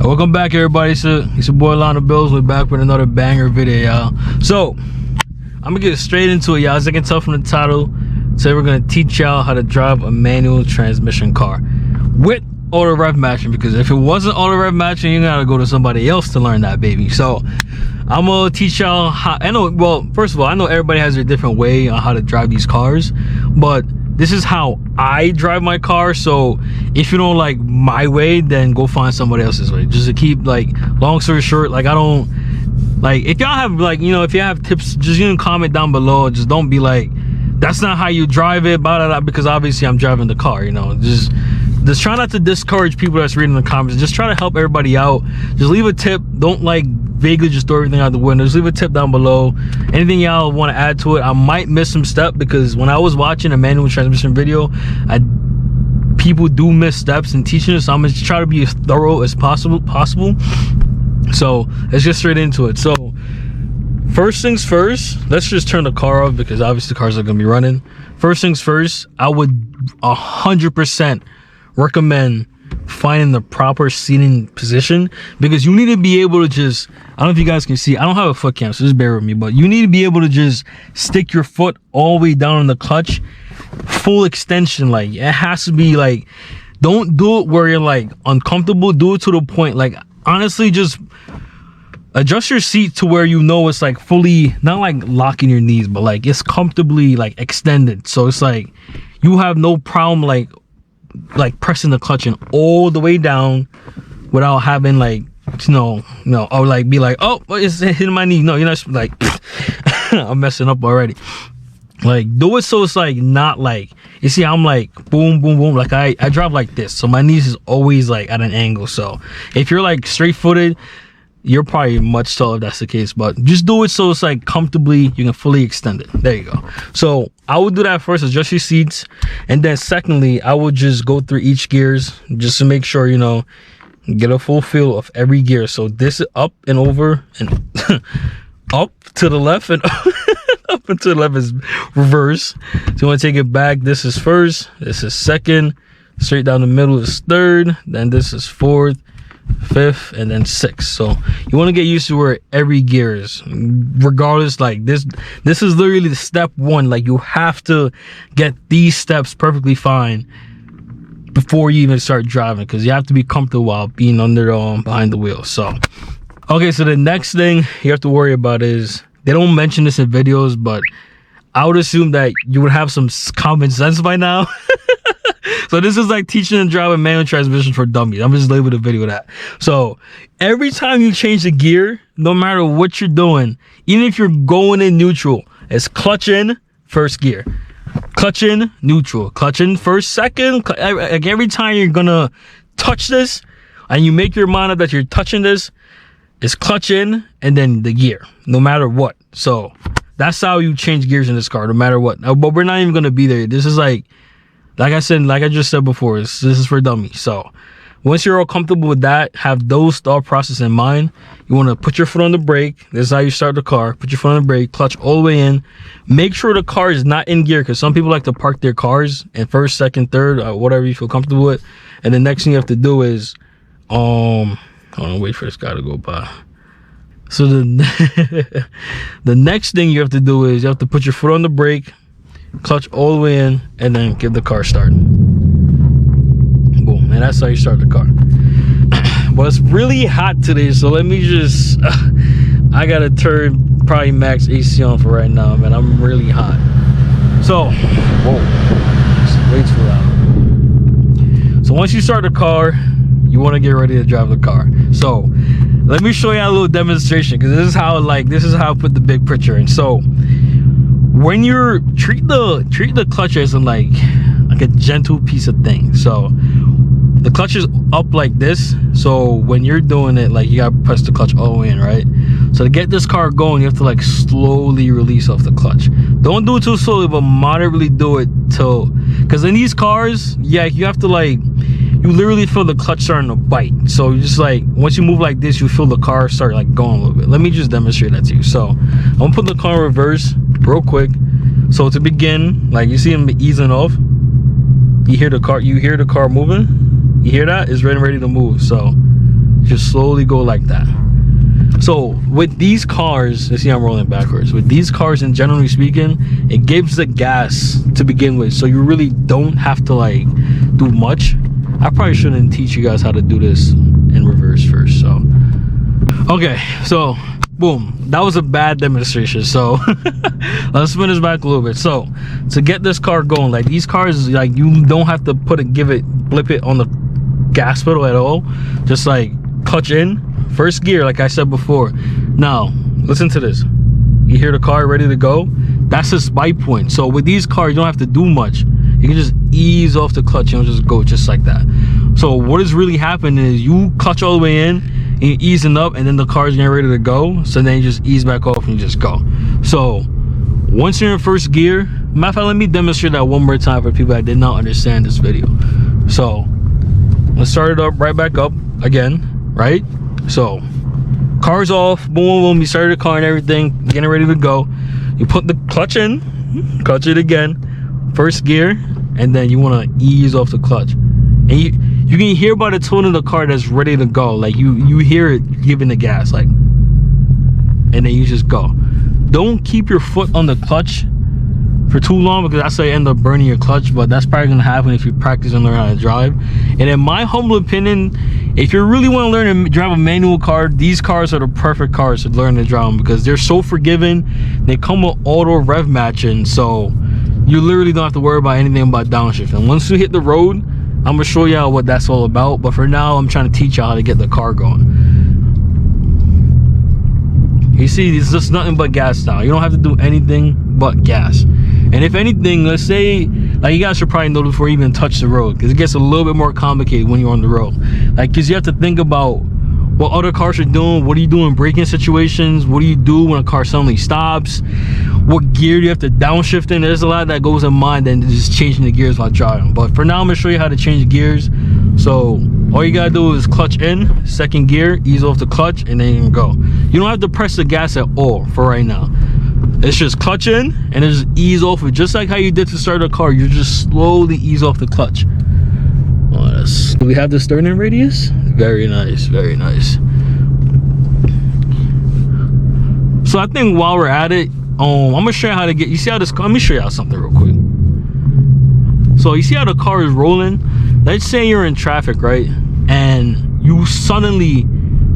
Welcome back, everybody. It's your boy Lana Bills. We're back with another banger video, y'all. So I'm gonna get straight into it, y'all. As I can tell from the title, today we're gonna teach y'all how to drive a manual transmission car with auto rev matching, because if it wasn't auto rev matching, you gotta go to somebody else to learn that, baby. So I'm gonna teach y'all how. Well, first of all, I know everybody has their different way on how to drive these cars, but this is how I drive my car. So if you don't like my way, then go find somebody else's way. Just to keep, like, long story short, like, I don't like, if y'all have, like, you know, if you have tips, just, you can comment down below. Just don't be like, that's not how you drive it, blah, blah, blah, because obviously I'm driving the car, you know. Just try not to discourage people that's reading the comments. Just try to help everybody out. Just leave a tip. Don't like vaguely just throw everything out the window. Just leave a tip down below. Anything y'all want to add to it. I might miss some step, because when I was watching a manual transmission video, people do miss steps in teaching it. So I'm gonna try to be as thorough as possible. So let's get straight into it. So first things first, let's just turn the car off, because obviously the cars are gonna be running. First things first, I would 100% recommend finding the proper seating position, because you need to be able to just, I don't know if you guys can see, I don't have a foot cam, so just bear with me, but you need to be able to just stick your foot all the way down in the clutch, full extension. Like, it has to be like, don't do it where you're like uncomfortable. Do it to the point, like, honestly, just adjust your seat to where you know it's like fully, not like locking your knees, but like it's comfortably like extended, so it's like you have no problem like pressing the clutch in all the way down without having, like, no, or like be like, oh, it's hitting my knee. No, you're not, like, I'm messing up already. Like, do it so it's like not like, you see, I'm like boom boom boom, like I drive like this, so my knees is always like at an angle. So if you're like straight footed, you're probably much taller if that's the case, but just do it so it's like comfortably, you can fully extend it. There you go. So I would do that first, adjust your seats, and then secondly, I would just go through each gears just to make sure, you know, get a full feel of every gear. So this is up and over and up to the left, and up and to the left is reverse. So you want to take it back. This is first, this is second, straight down the middle is third, then this is fourth, fifth, and then sixth. So you want to get used to where every gear is, regardless. Like this is literally the step one. Like, you have to get these steps perfectly fine before you even start driving, because you have to be comfortable while being under behind the wheel. So okay, so the next thing you have to worry about is, they don't mention this in videos, but I would assume that you would have some common sense by now. So this is like teaching and driving manual transmission for dummies. I'm just labeled the video that. So every time you change the gear, no matter what you're doing, even if you're going in neutral, it's clutch in, first gear, clutch in, neutral, clutch in, first, second. Like, every time you're gonna touch this and you make your mind up that you're touching this, it's clutch in and then the gear, no matter what. So that's how you change gears in this car, no matter what. But we're not even gonna be there. This is like I said, like I just said before, this is for dummies. So once you're all comfortable with that, have those thought process in mind. You want to put your foot on the brake. This is how you start the car. Put your foot on the brake, clutch all the way in. Make sure the car is not in gear, because some people like to park their cars in first, second, third, or whatever you feel comfortable with. And the next thing you have to do is, hold on, wait for this guy to go by. So the next thing you have to do is you have to put your foot on the brake, clutch all the way in, and then give the car start. Boom. And that's how you start the car. But it's really hot today, so let me just I gotta turn probably max AC on for right now, man. I'm really hot. So whoa, it's way too loud. So once you start the car, you want to get ready to drive the car. So let me show you a little demonstration, because this is how I put the big picture in. So when you're treat the clutch as like a gentle piece of thing. So the clutch is up like this, so when you're doing it, like, you gotta press the clutch all the way in, right? So to get this car going, you have to like slowly release off the clutch. Don't do it too slowly, but moderately do it till, because in these cars, yeah, you have to like, you literally feel the clutch starting to bite. So you just like, once you move like this, you feel the car start like going a little bit. Let me just demonstrate that to you. So I'm gonna put the car in reverse real quick. So to begin, like, you see him easing off. You hear the car moving. You hear that? It's ready to move. So Just slowly go like that. So with these cars, you see I'm rolling backwards. With these cars, and generally speaking, it gives the gas to begin with, so you really don't have to like do much. I probably shouldn't teach you guys how to do this in reverse first. So okay, so boom, that was a bad demonstration. So let's spin this back a little bit. So to get this car going, like these cars, like you don't have to blip it on the gas pedal at all. Just like clutch in, first gear, like I said before. Now listen to this. You hear the car ready to go? That's the spike point. So with these cars, you don't have to do much. You can just ease off the clutch, and just go just like that. So what is really happening is you clutch all the way in and you're easing up, and then the car's getting ready to go. So then you just ease back off and you just go. So once you're in first gear, matter of fact, let me demonstrate that one more time for people that did not understand this video. So let's start it up, right back up again, right? So car's off, boom, boom, boom. You started the car and everything, getting ready to go. You put the clutch in, clutch it again, first gear, and then you want to ease off the clutch. And you can hear by the tone of the car that's ready to go. Like you hear it giving the gas, like, and then you just go. Don't keep your foot on the clutch for too long, because that's how you end up burning your clutch. But that's probably gonna happen if you practice and learn how to drive. And in my humble opinion, if you really want to learn to drive a manual car, these cars are the perfect cars to learn to drive them, because they're so forgiving. They come with auto rev matching, so you literally don't have to worry about anything about downshifting. Once you hit the road, I'm gonna show y'all what that's all about. But for now, I'm trying to teach y'all how to get the car going. You see, it's just nothing but gas now. You don't have to do anything but gas. And if anything, let's say, like, you guys should probably know before you even touch the road, because it gets a little bit more complicated when you're on the road. Like, because you have to think about what other cars are doing. What do you do in braking situations? What do you do when a car suddenly stops? What gear do you have to downshift in? There's a lot that goes in mind than just changing the gears while driving. But for now, I'm gonna show you how to change gears. So all you gotta do is clutch in, second gear, ease off the clutch, and then you can go. You don't have to press the gas at all for right now. It's just clutch in and then just ease off it, just like how you did to start a car. You just slowly ease off the clutch. Do we have the sternum radius? Very nice, very nice. So I think while we're at it, I'm gonna show you how to get. You see how this? Let me show y'all something real quick. So you see how the car is rolling? Let's say you're in traffic, right? And you suddenly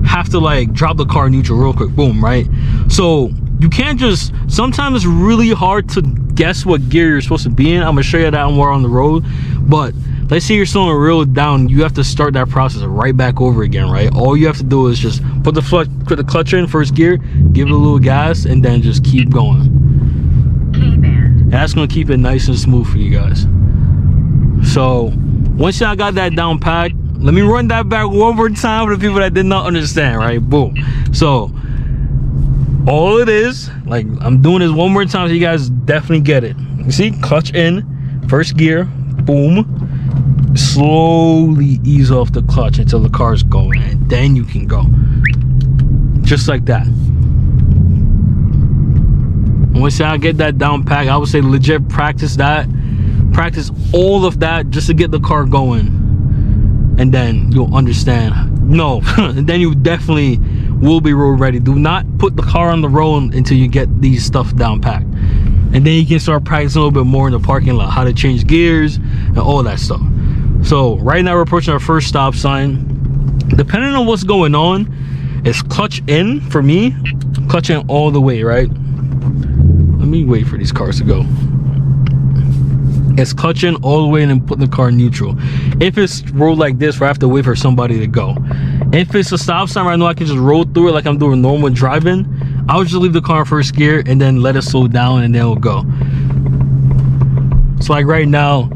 have to like drop the car neutral real quick, boom, right? So you can't just, sometimes it's really hard to guess what gear you're supposed to be in. I'm gonna show you that when we're on the road. But let's say you're slowing real down, you have to start that process right back over again, right? All you have to do is just put the clutch in first gear, give it a little gas, and then just keep going. And that's gonna keep it nice and smooth for you guys. So once y'all got that down pat, let me run that back one more time for the people that did not understand, right? Boom. So all it is, like, I'm doing this one more time so you guys definitely get it. You see, clutch in, first gear, boom. Slowly ease off the clutch until the car's going, and then you can go. Just like that. And once I get that down pack, I would say legit practice that. Practice all of that just to get the car going. And then you'll understand. No, and then you definitely will be road ready. Do not put the car on the road until you get these stuff down packed. And then you can start practicing a little bit more in the parking lot, how to change gears and all that stuff. So right now we're approaching our first stop sign. Depending on what's going on, it's clutch in for me, clutch in all the way, right? Let me wait for these cars to go. It's clutch in all the way and then put the car in neutral. If it's road like this where I have to wait for somebody to go. If it's a stop sign where I know I can just roll through it like I'm doing normal driving, I would just leave the car in first gear and then let it slow down and then it'll go. So like right now,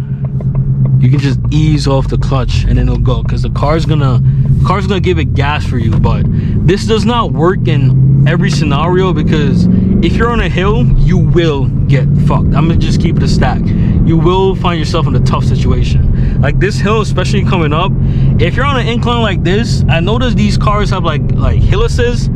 you can just ease off the clutch and then it'll go, because the car's gonna give it gas for you. But this does not work in every scenario, because if you're on a hill, you will get fucked. I'm gonna just keep it a stack. You will find yourself in a tough situation. Like this hill, especially coming up, if you're on an incline like this, I notice these cars have like hill assist.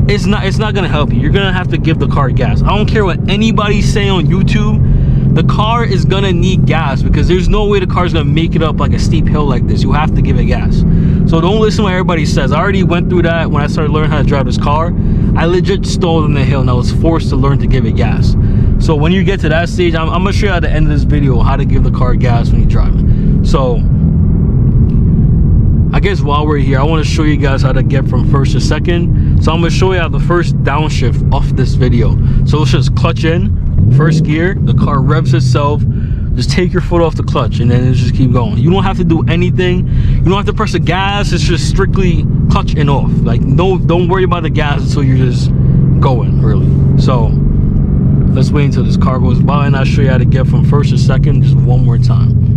It's not gonna help you. You're gonna have to give the car gas. I don't care what anybody say on YouTube. The car is gonna need gas, because there's no way the car's gonna make it up like a steep hill like this. You have to give it gas. So don't listen to what everybody says. I already went through that when I started learning how to drive this car. I legit stalled in the hill and I was forced to learn to give it gas. So when you get to that stage, I'm gonna show you at the end of this video how to give the car gas when you're driving. So I guess while we're here, I want to show you guys how to get from first to second. So I'm gonna show you how the first downshift off this video. So let's just clutch in, first gear, the car revs itself. Just take your foot off the clutch and then just keep going. You don't have to do anything. You don't have to press the gas. It's just strictly clutch and off. Like, no, don't worry about the gas until you're just going, really. So let's wait until this car goes by and I'll show you how to get from first to second just one more time.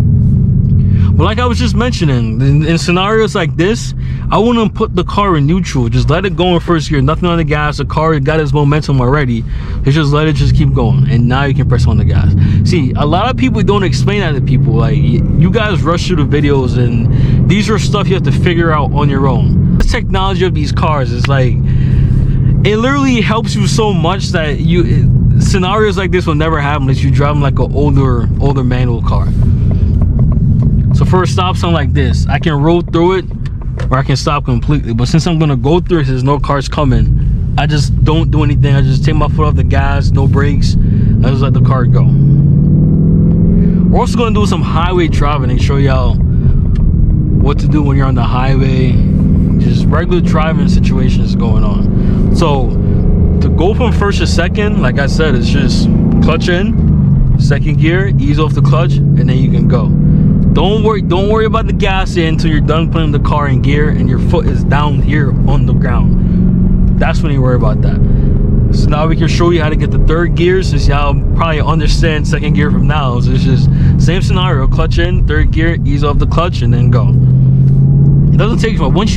But like I was just mentioning, in scenarios like this, I wouldn't put the car in neutral. Just let it go in first gear. Nothing on the gas. The car got its momentum already. Just let it just keep going. And now you can press on the gas. See, a lot of people don't explain that to people. Like, you guys rush through the videos and these are stuff you have to figure out on your own. The technology of these cars is like, it literally helps you so much that scenarios like this will never happen unless you drive like an older manual car. So for a stop sign like this, I can roll through it or I can stop completely. But since I'm gonna go through it, there's no cars coming, I just don't do anything. I just take my foot off the gas, no brakes. I just let the car go. We're also gonna do some highway driving and show y'all what to do when you're on the highway. Just regular driving situations going on. So to go from first to second, like I said, it's just clutch in, second gear, ease off the clutch, and then you can go. Don't worry about the gas in until you're done putting the car in gear and your foot is down here on the ground. That's when you worry about that. So now we can show you how to get the third gear, since y'all probably understand second gear from now. So it's just same scenario, clutch in, third gear, ease off the clutch, and then go. It doesn't take much. Once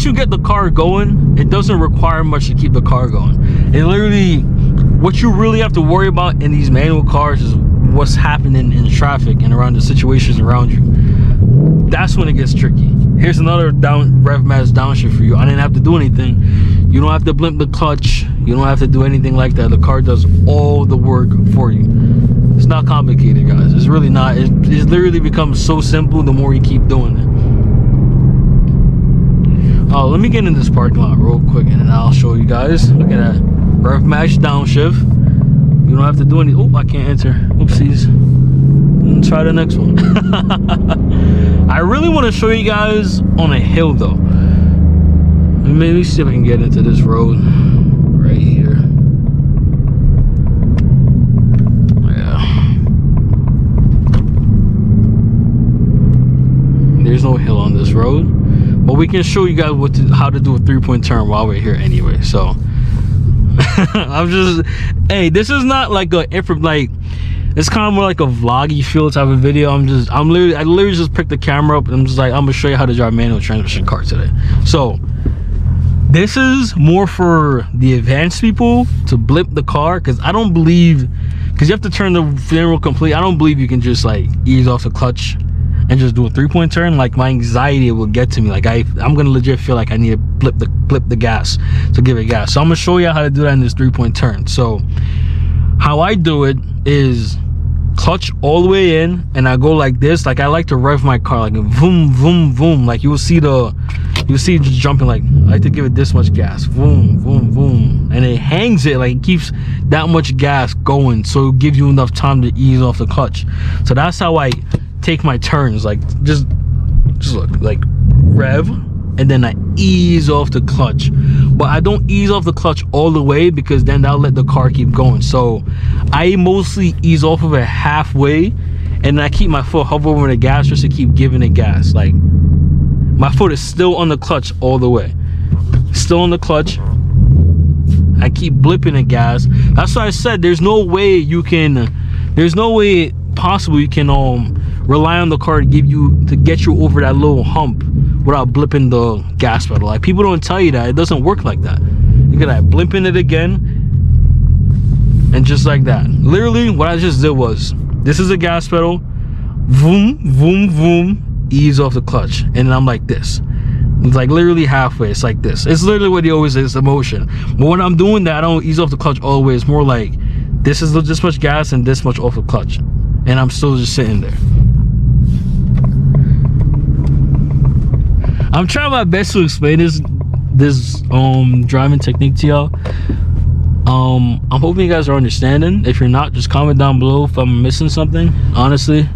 you get the car going, it doesn't require much to keep the car going. It literally, what you really have to worry about in these manual cars is what's happening in traffic and around the situations around you. That's when it gets tricky. Here's another rev max downshift for you. I didn't have to do anything. You don't have to blimp the clutch. You don't have to do anything like that. The car does all the work for you. It's not complicated, guys. It's really not. It literally becomes so simple the more you keep doing it. Let me get in this parking lot real quick and then I'll show you guys. Look at that. Rev max downshift. You don't have to do any. Oh, I can't enter. Oopsies. Let's try the next one. I really want to show you guys on a hill though. Maybe see if I can get into this road right here. Yeah. There's no hill on this road, but we can show you guys how to do a 3-point turn while we're here anyway. So. I'm just, hey, this is not like it's kind of more like a vloggy feel type of video. I literally just picked the camera up and I'm just like, I'm gonna show you how to drive a manual transmission car today. So this is more for the advanced people to blimp the car, because I don't believe, because you have to turn the steering wheel complete. I don't believe you can just like ease off the clutch and just do a 3-point turn. Like, my anxiety will get to me. Like, I'm gonna legit feel like I need to blip the gas to give it gas. So I'm gonna show you how to do that in this 3-point turn. So how I do it is clutch all the way in and I go like this. Like, I like to rev my car like boom, boom, boom. Like, you'll see just jumping. Like, I like to give it this much gas, boom, boom, boom, and it hangs it. Like, it keeps that much gas going, so it gives you enough time to ease off the clutch. So that's how I take my turns. Like, just look, like rev and then I ease off the clutch. But I don't ease off the clutch all the way, because then that'll let the car keep going. So I mostly ease off of it halfway and then I keep my foot hover over the gas just to keep giving it gas. Like, my foot is still on the clutch all the way, still on the clutch. I keep blipping the gas. That's why I said there's no way possible you can rely on the car to get you over that little hump without blipping the gas pedal. Like, people don't tell you that. It doesn't work like that. Look at that, blipping it again, and just like that. Literally what I just did was, this is the gas pedal, boom, boom, boom, ease off the clutch, and then I'm like this. It's like literally halfway. It's like this. It's literally what it always is, the motion. But when I'm doing that, I don't ease off the clutch all the way. It's more like, this is this much gas and this much off the clutch, and I'm still just sitting there. I'm trying my best to explain this driving technique to y'all. I'm hoping you guys are understanding. If you're not, just comment down below if I'm missing something, honestly,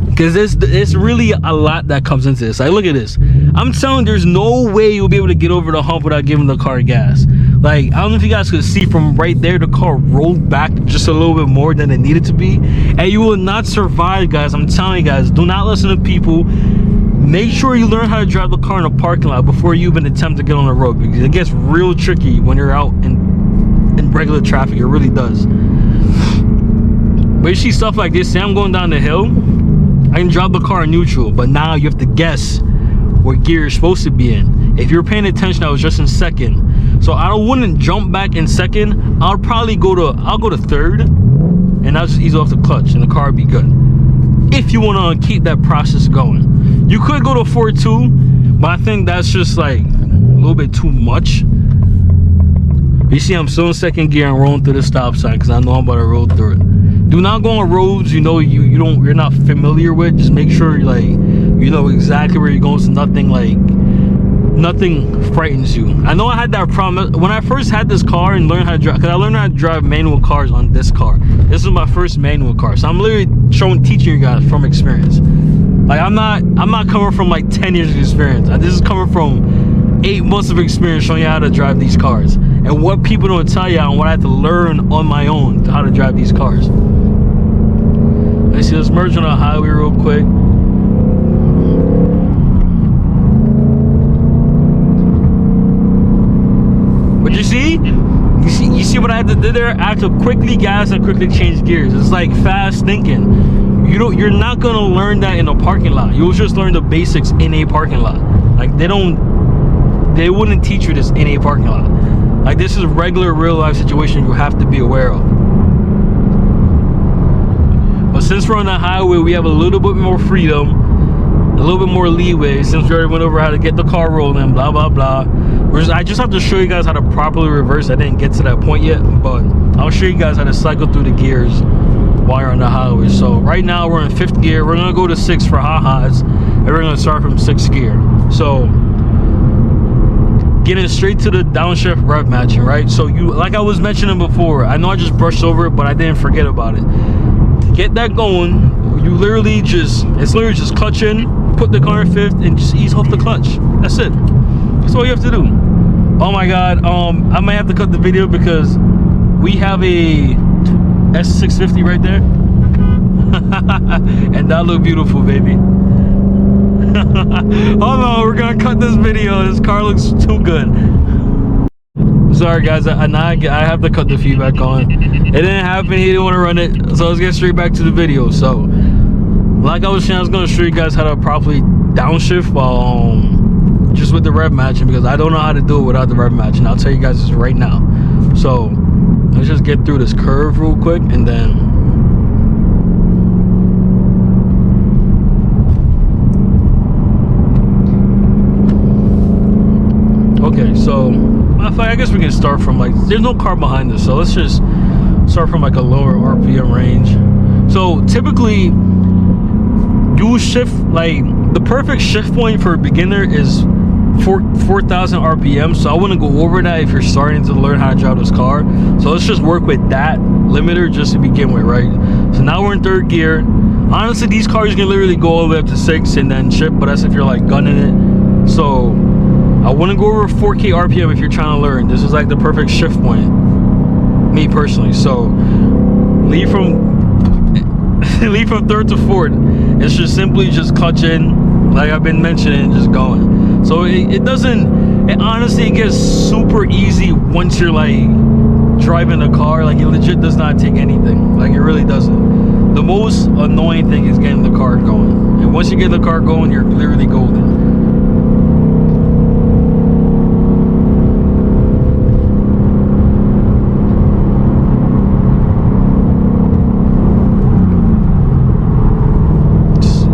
because it's really a lot that comes into this. Like, look at this. I'm telling you, there's no way you'll be able to get over the hump without giving the car gas. Like, I don't know if you guys could see from right there, the car rolled back just a little bit more than it needed to be, and you will not survive, guys. I'm telling you guys, do not listen to people. Make sure you learn how to drive the car in a parking lot before you even attempt to get on the road, because it gets real tricky when you're out in regular traffic. It really does. But you see stuff like this. Say I'm going down the hill, I can drop the car in neutral, but now you have to guess what gear you're supposed to be in. If you're paying attention, I was just in second, so I wouldn't jump back in second. I'll go to third, and I'll just ease off the clutch, and the car will be good. If you want to keep that process going, you could go to 4.2, but I think that's just like a little bit too much. You see, I'm still in second gear and rolling through the stop sign because I know I'm about to roll through it. Do not go on roads you're not familiar with. Just make sure you know exactly where you're going, so nothing frightens you. I know I had that problem when I first had this car and learned how to drive, because I learned how to drive manual cars on this car. This is my first manual car, so I'm literally teaching you guys from experience. Like, I'm not coming from like 10 years of experience. This is coming from 8 months of experience showing you how to drive these cars, and what people don't tell you and what I had to learn on my own how to drive these cars. Let's see, let's merge on a highway real quick. But you see what I had to do there? I had to quickly gas and quickly change gears. It's like fast thinking. You're not gonna learn that in a parking lot. You'll just learn the basics in a parking lot. Like, they wouldn't teach you this in a parking lot. Like, this is a regular real life situation you have to be aware of. But since we're on the highway, we have a little bit more freedom, a little bit more leeway, since we already went over how to get the car rolling, blah blah blah. I just have to show you guys how to properly reverse. I didn't get to that point yet, but I'll show you guys how to cycle through the gears while you're on the highway. So right now we're in 5th gear. We're gonna go to 6 for ha-has, and we're gonna start from 6th gear. So getting straight to the downshift rev matching, right? So like I was mentioning before, I know I just brushed over it, but I didn't forget about it. To get that going, it's literally just clutch in, put the car in 5th, and just ease off the clutch. That's it. That's all you have to do. Oh my god, I might have to cut the video because we have a S650 right there. And that look beautiful, baby. Hold on, we're gonna cut this video. This car looks too good. Sorry guys, I have to cut the feedback on. It didn't happen, he didn't want to run it, so let's get straight back to the video. So like I was saying, I was gonna show you guys how to properly downshift while just with the rev matching, because I don't know how to do it without the rev matching. I'll tell you guys this right now. So let's just get through this curve real quick, and then okay, so I guess we can start from, like, there's no car behind us, so let's just start from like a lower RPM range. So typically you shift, like, the perfect shift point for a beginner is 4,000 RPM, so I wouldn't go over that if you're starting to learn how to drive this car. So let's just work with that limiter just to begin with, right? So now we're in 3rd gear. Honestly, these cars can literally go all the way up to 6 and then shift, but that's if you're like gunning it. So I wouldn't go over 4K RPM if you're trying to learn. This is like the perfect shift point, me personally. So leave from 3rd to 4th. It's just simply just clutch in, like I've been mentioning, just going. So it honestly gets super easy once you're like driving a car. Like, it legit does not take anything. Like, it really doesn't. The most annoying thing is getting the car going, and once you get the car going, you're literally golden.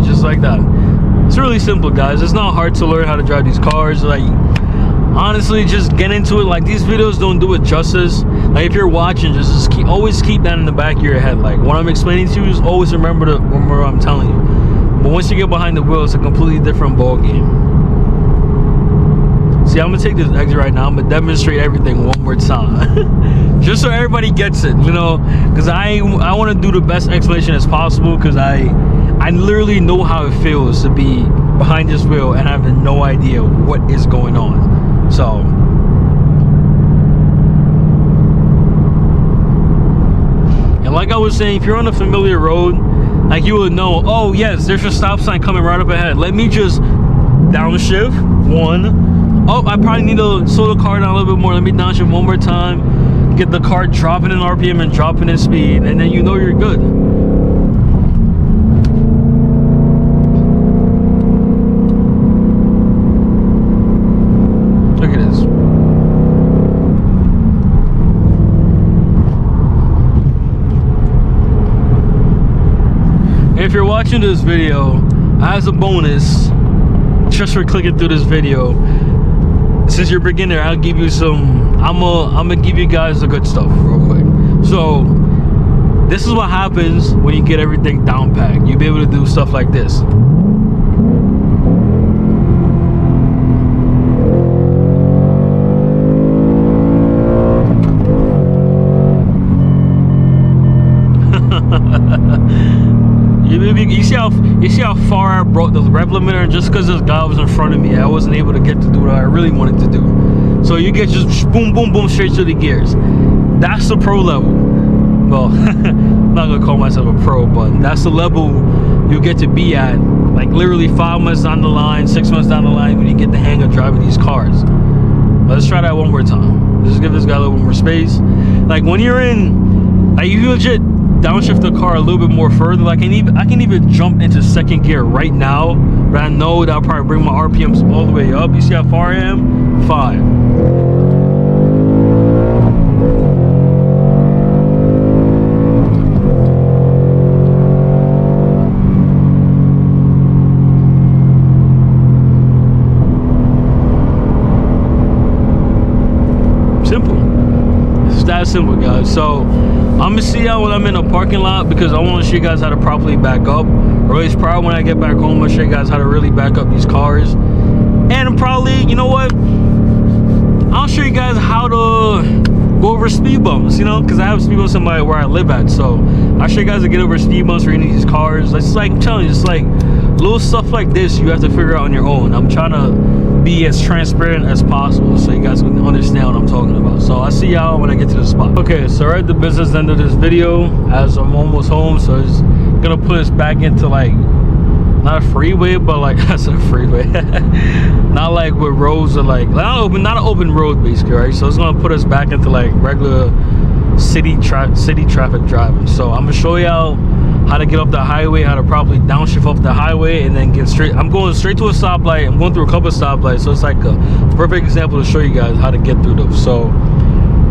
Just like that. It's really simple, guys. It's not hard to learn how to drive these cars. Like, honestly, just get into it. Like, these videos don't do it justice. Like, if you're watching, just always keep that in the back of your head. Like, what I'm explaining to you is always remember what I'm telling you. But once you get behind the wheel, it's a completely different ball game. See, I'm gonna take this exit right now. I'm gonna demonstrate everything one more time. Just so everybody gets it, you know, because I want to do the best explanation as possible, because I literally know how it feels to be behind this wheel and I have no idea what is going on. So and like I was saying, if you're on a familiar road, like you would know, oh yes, there's a stop sign coming right up ahead. Let me just downshift one. Oh, I probably need to slow the car down a little bit more. Let me downshift one more time. Get the car dropping in RPM and dropping in speed, and then you know you're good. Look at this. If you're watching this video, as a bonus, just for clicking through this video, since you're a beginner, I'll give you some, I'm gonna give you guys the good stuff real quick. So this is what happens when you get everything down packed. You'll be able to do stuff like this. You see how far I brought the rev limiter, and just because this guy was in front of me, I wasn't able to get to do what I really wanted to do. So you get just boom, boom, boom, straight to the gears. That's the pro level. Well, I'm not gonna call myself a pro, but that's the level you get to be at, like literally 5 months down the line, 6 months down the line, when you get the hang of driving these cars. Let's try that one more time. Just give this guy a little more space. Like when you're in, like you legit downshift the car a little bit more further. Like I can even jump into second gear right now, but I know that'll probably bring my RPMs all the way up. You see how far I am? 5. Simple. It's that simple, guys. So I'm gonna see y'all when I'm in a parking lot, because I want to show you guys how to properly back up. Or at least probably when I get back home, I'll show you guys how to really back up these cars. And probably, you know what, I'll show you guys how to go over speed bumps, you know, because I have speed bumps in where I live at. So I'll show you guys how to get over speed bumps for any of these cars. It's like, I'm telling you, it's like little stuff like this you have to figure out on your own. I'm trying to be as transparent as possible so you guys can understand what I'm talking about. So I'll see y'all when I get to the spot. Okay, so we're at the business end of this video as I'm almost home. So it's gonna put us back into like, not a freeway, but like, that's a freeway. Not like with roads are like not an open road basically, right? So it's gonna put us back into like regular city traffic driving. So I'm gonna show y'all how to get up the highway, how to properly downshift off the highway, and then get straight. I'm going straight to a stoplight. I'm going through a couple of stoplights, so it's like a perfect example to show you guys how to get through those. So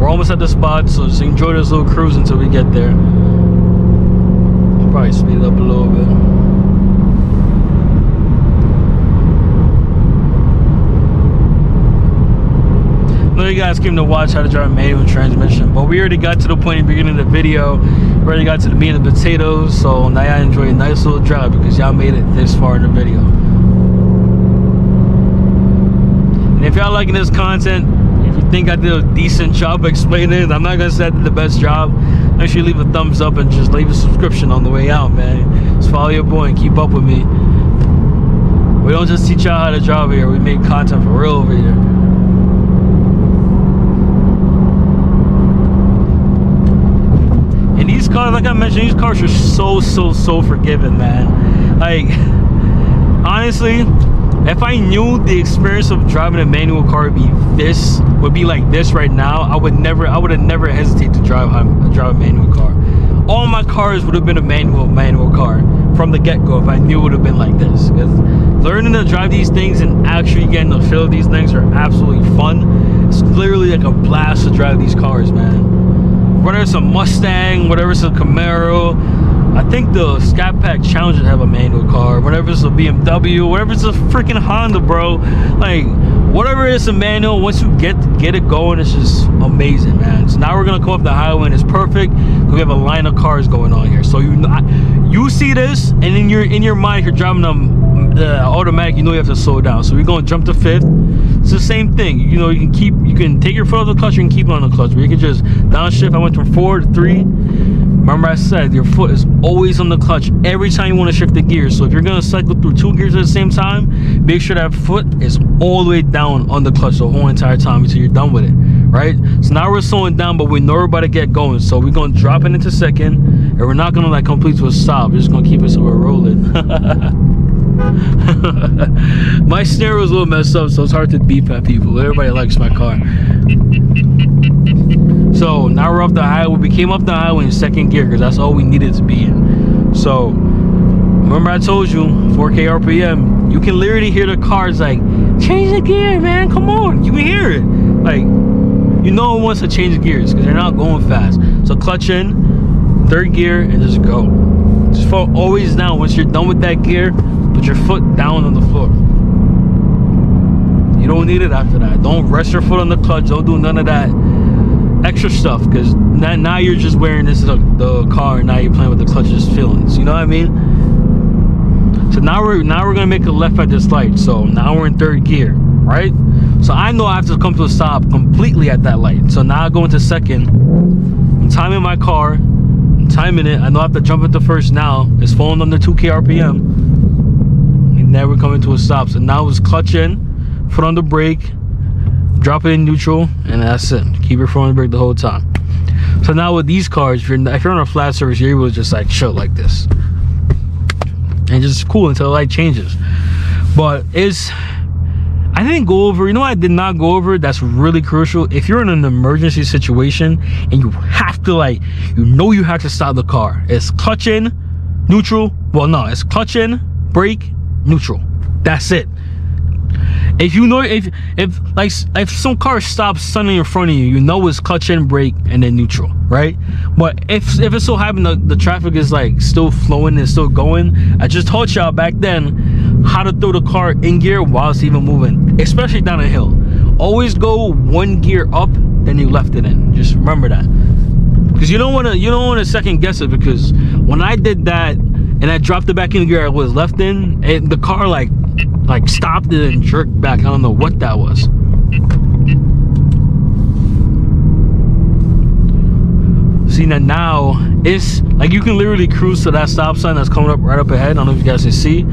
we're almost at the spot, so just enjoy this little cruise until we get there. Probably speed it up a little bit. I know you guys came to watch how to drive a manual transmission, but we already got to the point in the beginning of the video. We already got to the meat and the potatoes, so now y'all enjoy a nice little drive because y'all made it this far in the video. And if y'all liking this content, if you think I did a decent job explaining it, I'm not gonna say I did the best job, make sure you leave a thumbs up and just leave a subscription on the way out, man. Just follow your boy and keep up with me. We don't just teach y'all how to drive here, we make content for real over here. And these cars, like I mentioned, these cars are so forgiving, man. Like, honestly, if I knew the experience of driving a manual car would be like this right now, I would have never hesitate to drive a manual car. All my cars would have been a manual car from the get-go if I knew it would have been like this. Because learning to drive these things and actually getting the feel of these things are absolutely fun. It's literally like a blast to drive these cars, man. Whether it's a Mustang, whatever it's a Camaro, I think the Scat Pack Challengers have a manual car. Whatever it's a BMW, whatever it's a freaking Honda, bro. Like, whatever it's a manual, once you get it going, it's just amazing, man. So now we're gonna come up the highway and it's perfect. We have a line of cars going on here. So you see this, and in your mind, you're driving the automatic, you know you have to slow down. So we're gonna jump to 5th. It's the same thing. You know, you can take your foot off the clutch, you can keep it on the clutch, but you can just downshift. I went from 4 to 3. Remember I said your foot is always on the clutch every time you want to shift the gears. So if you're gonna cycle through 2 gears at the same time, make sure that foot is all the way down on the clutch the whole entire time until you're done with it, right? So now we're slowing down, but we know we're about to get going. So we're gonna drop it into 2nd, and we're not gonna like complete to a stop. We're just gonna keep it so we're rolling. My stereo is a little messed up, so it's hard to beep at people. Everybody likes my car. So now we're off the highway. We came off the highway in 2nd gear because that's all we needed to be in. So remember I told you 4K RPM, you can literally hear the cars like, change the gear, man, come on. You can hear it. Like, you know it wants to change gears because they're not going fast. So clutch in, 3rd gear, and just go. Just foot always down. Once you're done with that gear, put your foot down on the floor. You don't need it after that. Don't rest your foot on the clutch. Don't do none of that extra stuff, because now you're just wearing this the car, and now you're playing with the clutch's feelings. You know what I mean? So now we're gonna make a left at this light. So now we're in 3rd gear, right? So I know I have to come to a stop completely at that light. So now I go into 2nd. I'm timing my car. I'm timing it. I know I have to jump into 1st now. It's falling under 2K RPM. And now we're coming to a stop. So now it's clutch in, foot on the brake, drop it in neutral, and that's it. Keep your foot on the brake the whole time. So now with these cars, if you're on a flat surface, you're able to just like chill like this. And just cool until the light changes. But I didn't go over, you know what I did not go over that's really crucial? If you're in an emergency situation and you have to like, you have to stop the car. It's clutch in, neutral. Well, no, it's clutch in, brake, neutral. That's it. If you know, if some car stops suddenly in front of you, you know it's clutch in, brake, and then neutral, right? But if it so happens the traffic is like still flowing and still going, I just taught y'all back then how to throw the car in gear while it's even moving, especially down a hill. Always go 1 gear up, then you left it in. Just remember that, because you don't want to second guess it. Because when I did that and I dropped it back in the gear I was left in, the car like stopped it and jerked back. I don't know what that was. See, now it's like you can literally cruise to that stop sign that's coming up right up ahead. I don't know if you guys can see.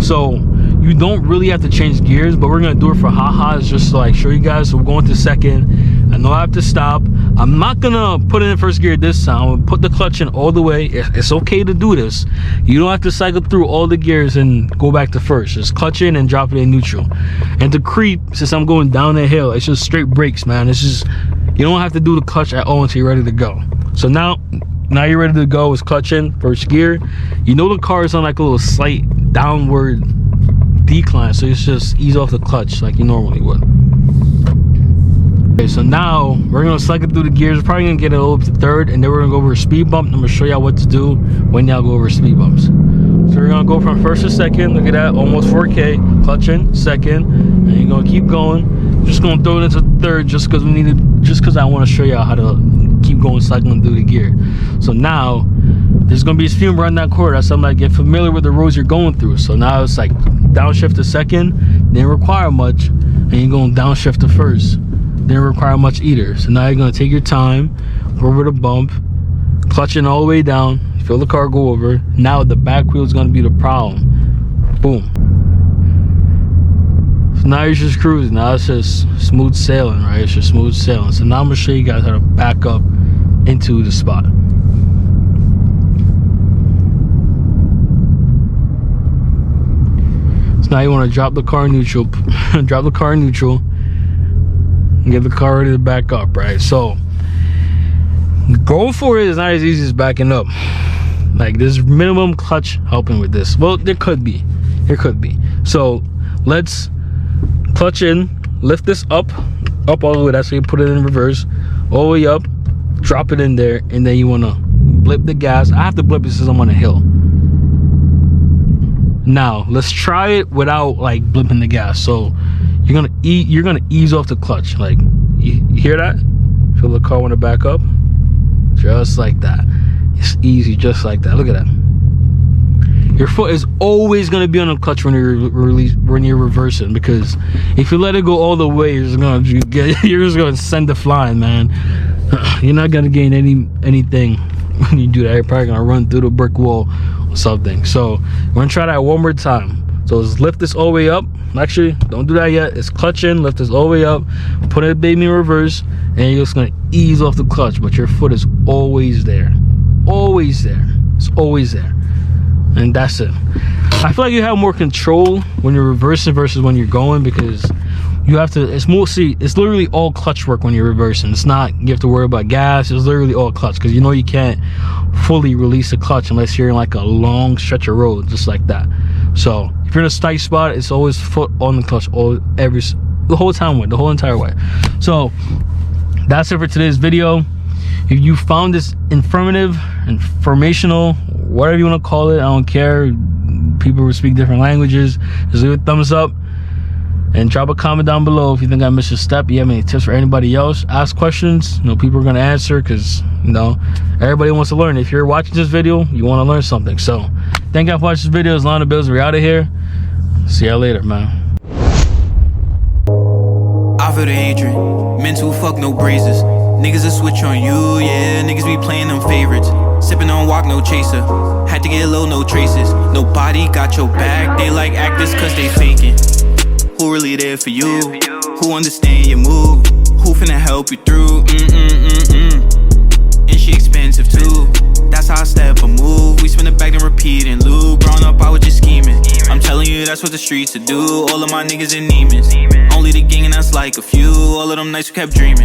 So you don't really have to change gears, but we're gonna do it for ha-has just to like show you guys. So we're going to 2nd. I know I have to stop. I'm not gonna put it in 1st gear this time. I'm gonna put the clutch in all the way. It's okay to do this. You don't have to cycle through all the gears and go back to 1st. Just clutch in and drop it in neutral. And to creep, since I'm going down the hill, it's just straight brakes, man. It's just, you don't have to do the clutch at all until you're ready to go. So now you're ready to go. It's clutch in, 1st gear. You know the car is on like a little slight downward decline, so it's just ease off the clutch like you normally would. Okay, so now we're gonna cycle through the gears. We're probably gonna get it over to 3rd, and then we're gonna go over a speed bump. I'm gonna show y'all what to do when y'all go over speed bumps. So we're gonna go from 1st to 2nd. Look at that, almost 4K. Clutch in, 2nd, and you're gonna keep going. Just gonna throw it into 3rd just because I want to show y'all how to keep going cycling through the gear. So now there's gonna be a speed bump around that corner. That's I'm like, get familiar with the roads you're going through. So now it's like downshift to 2nd, didn't require much, and you're going downshift to 1st, didn't require much either. So now you're gonna take your time, go over the bump, clutching all the way down, feel the car go over. Now the back wheel is gonna be the problem. Boom. So now you're just cruising. Now it's just smooth sailing, right? It's just smooth sailing. So now I'm gonna show you guys how to back up into the spot. Now you want to drop the car neutral, drop the car neutral, and get the car ready to back up, right? So going for it is not as easy as backing up. Like there's minimum clutch helping with this. Well, there could be. So let's clutch in, lift this up all the way. That's how you put it in reverse, all the way up, drop it in there, and then you want to blip the gas. I have to blip it since I'm on a hill. Now let's try it without like blipping the gas. So you're gonna ease off the clutch. Like you hear that? Feel the car want to back up, just like that. It's easy, just like that. Look at that. your foot is always going to be on the clutch when you're reversing, because if you let it go all the way, you're just going to send it flying, man. You're not going to gain anything when you do that. You're probably going to run through the brick wall or something. So we're going to try that one more time. So just lift this all the way up. Actually, don't do that yet. It's clutch in, lift this all the way up, put it baby in reverse, and you're just gonna ease off the clutch, but your foot is always there. Always there. It's always there. And that's it. I feel like you have more control when you're reversing versus when you're going, because you have to, it's literally all clutch work when you're reversing. It's not, you have to worry about gas. It's literally all clutch, because you know you can't fully release the clutch unless you're in like a long stretch of road, just like that. So if you're in a tight spot, it's always foot on the clutch the whole time, the whole entire way. So that's it for today's video. If you found this informational, whatever you want to call it, I don't care. People who speak different languages, just leave a thumbs up and drop a comment down below if you think I missed a step. You have any tips for anybody else? Ask questions. You know, people are gonna answer, because you know everybody wants to learn. If you're watching this video, you want to learn something. So thank you for watching this video. It's Lana Bills. We're out of here. See y'all later, man. I feel the hatred, mental fuck no braces. Niggas a switch on you, yeah. Niggas be playing them favorites. Sipping on walk, no chaser. Had to get low, no traces. Nobody got your back. They like actors cause they faking. Who really there for you? Who understand your move? Who finna help you through? And she expensive too. That's how I step or move. We spin it back and repeat and loop. Growing up, I was just scheming. I'm telling you, that's what the streets to do. All of my niggas in demons. Only the gang and that's like a few. All of them nights we kept dreaming.